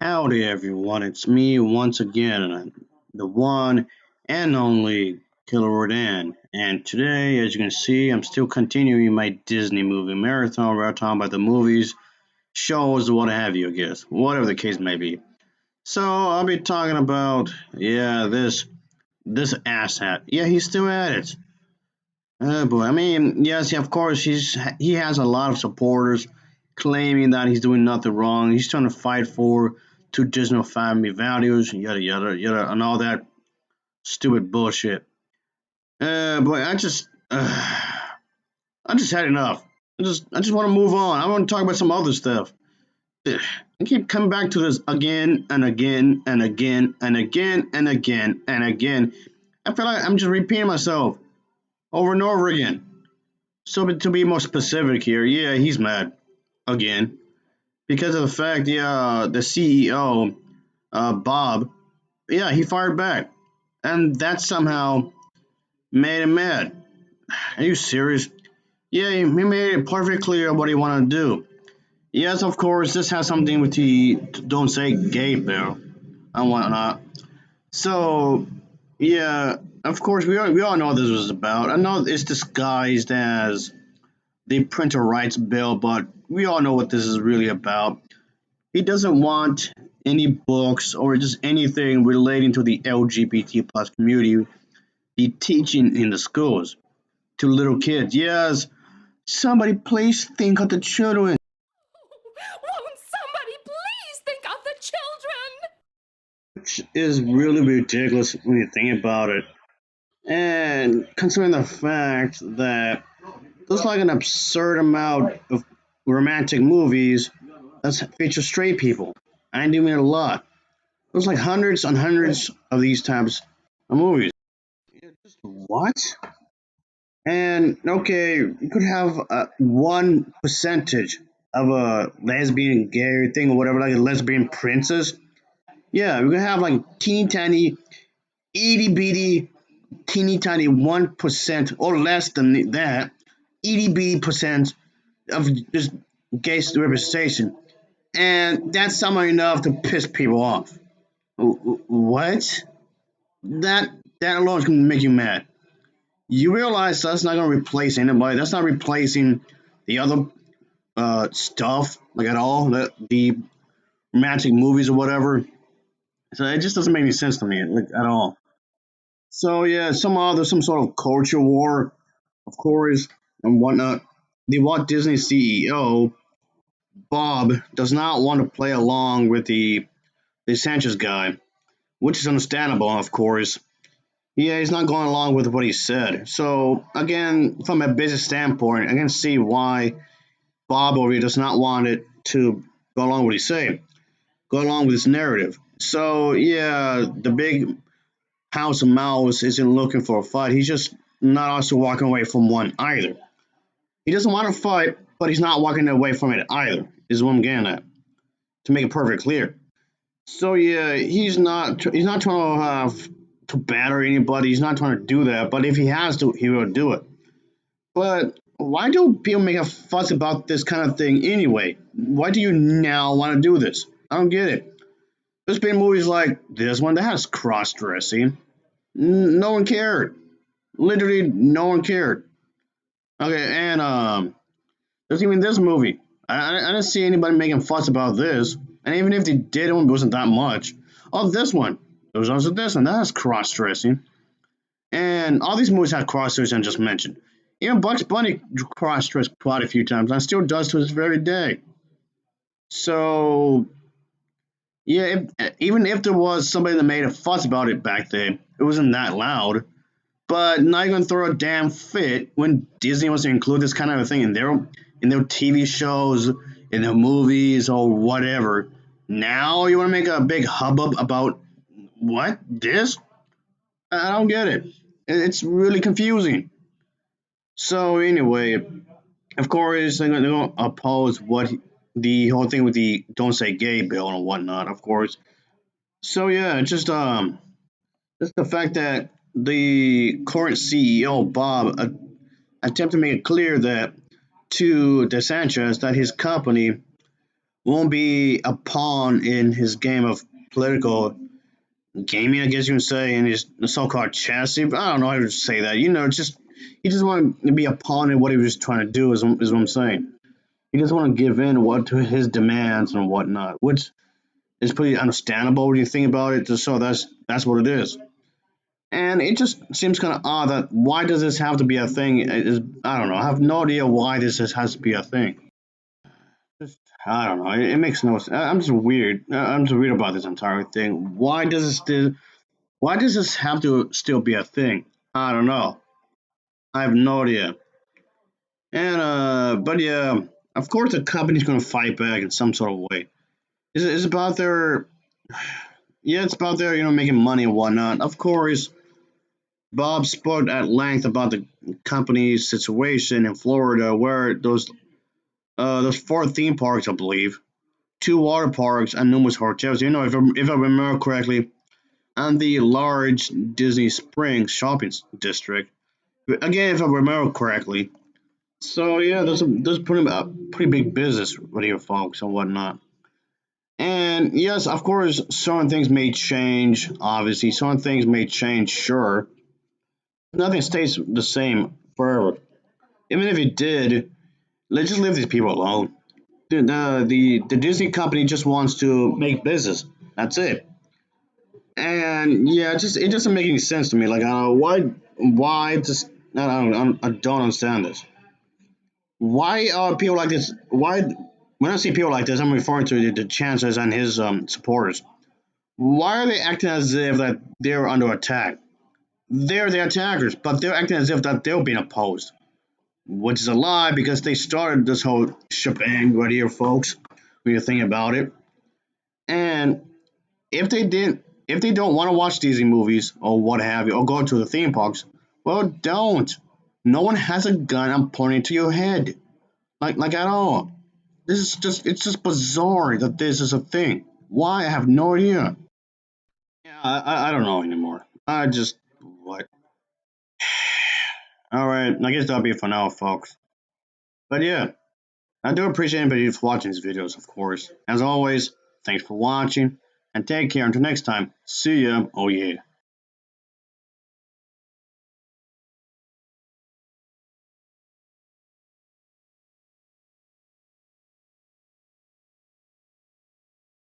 Howdy everyone, it's me once again, the one and only Killer Rodan. And today, as you can see, I'm still continuing my Disney movie marathon where I talk about the movies, shows, what have you, I guess, whatever the case may be. So I'll be talking about, this asshat. Yeah, he's still at it. Oh boy, I mean, yes, of course, he has a lot of supporters claiming that he's doing nothing wrong. He's trying to fight for traditional family values, yada yada yada, and all that stupid bullshit. But I just had enough. I just want to move on. I want to talk about some other stuff. I keep coming back to this again and again and again and again and again and again. I feel like I'm just repeating myself over and over again. So to be more specific here, yeah, he's mad again because of the fact, yeah, the CEO, Bob, yeah, he fired back, and that somehow made him mad. Are you serious? Yeah, he made it perfectly clear what he wanted to do. Yes, of course, this has something with the don't say gay bill and whatnot. So, yeah, of course, we all know what this was about. I know it's disguised as the printer rights bill, but we all know what this is really about. He doesn't want any books or just anything relating to the LGBT plus community be teaching in the schools to little kids. Yes, somebody please think of the children. Won't somebody please think of the children? Which is really ridiculous when you think about it. And considering the fact that there's like an absurd amount of romantic movies that feature straight people. I do mean a lot. There's like hundreds and hundreds of these types of movies. Yeah, just what? And okay, you could have one percentage of a lesbian gay thing or whatever, like a lesbian princess. Yeah, we could have like teeny tiny, itty bitty, teeny tiny 1% or less than that, itty bitty percent of just gay representation. And that's somehow enough to piss people off. What? That that alone is gonna make you mad. You realize that's not gonna replace anybody. That's not replacing the other stuff like at all. The romantic movies or whatever. So it just doesn't make any sense to me like at all. So yeah, somehow there's some sort of culture war, of course, and whatnot. The Walt Disney CEO Bob does not want to play along with the DeSantis guy, which is understandable, of course. Yeah, he's not going along with what he said. So again, from a business standpoint, I can see why Bob over here does not want it to go along with what he said, go along with his narrative. So yeah, the big House of Mouse isn't looking for a fight. He's just not also walking away from one either. He doesn't want to fight, but he's not walking away from it either. Is what I'm getting at. To make it perfect clear. So yeah, he's not trying to batter anybody. He's not trying to do that. But if he has to, he will do it. But why do people make a fuss about this kind of thing anyway? Why do you now want to do this? I don't get it. There's been movies like this one that has cross dressing. No one cared. Literally, no one cared. Okay, and there's even this movie. I didn't see anybody making fuss about this. And even if they did, it wasn't that much. Oh, this one. There was also this one. That has cross dressing. And all these movies have cross dressing I just mentioned. Even Bugs Bunny cross dressed quite a few times and still does to this very day. So, yeah, even if there was somebody that made a fuss about it back then, it wasn't that loud. But now you're gonna throw a damn fit when Disney wants to include this kind of a thing in their TV shows, in their movies, or whatever. Now you want to make a big hubbub about what this? I don't get it. It's really confusing. So anyway, of course they're gonna oppose what the whole thing with the "Don't Say Gay" bill and whatnot. Of course. So yeah, just the fact that the current CEO Bob attempt to make it clear that to DeSantis that his company won't be a pawn in his game of political gaming, I guess you would say, in his so-called chastity. But I don't know how to say that. Just he just want to be a pawn in what he was trying to do. Is what I'm saying. He just want to give in what to his demands and whatnot, which is pretty understandable when you think about it. Just so that's what it is. And it just seems kind of odd that why does this have to be a thing? I don't know. I have no idea why has to be a thing. Just I don't know. It makes no sense. I'm just weird. I'm just weird about this entire thing. Why does this have to still be a thing? I don't know. I have no idea. And but yeah, of course the company's gonna fight back in some sort of way. It's about their yeah, it's about their making money and whatnot. Of course, Bob spoke at length about the company's situation in Florida, where those four theme parks, I believe, two water parks, and numerous hotels. If I remember correctly, and the large Disney Springs shopping district. Again, if I remember correctly. So yeah, there's pretty big business with here, folks, and whatnot. And yes, of course, certain things may change. Obviously, certain things may change. Sure, nothing stays the same forever. Even if it did, let's just leave these people alone. The Disney company just wants to make business. That's it. And yeah, it doesn't make any sense to me. Like, why just I don't understand this. Why are people like this? Why when I see people like this, I'm referring to the Chancellor and his supporters. Why are they acting as if that they're under attack? They're the attackers, but they're acting as if that they're being opposed, which is a lie because they started this whole shebang right here, folks. When you think about it, and if they don't want to watch Disney movies or what have you, or go to the theme parks, well, don't. No one has a gun and pointing to your head, like at all. This is it's just bizarre that this is a thing. Why? I have no idea. Yeah, I don't know anymore. I just what? All right, I guess that'll be it for now, folks. But yeah, I do appreciate anybody for watching these videos, of course. As always, thanks for watching, and take care until next time. See ya. Oh yeah.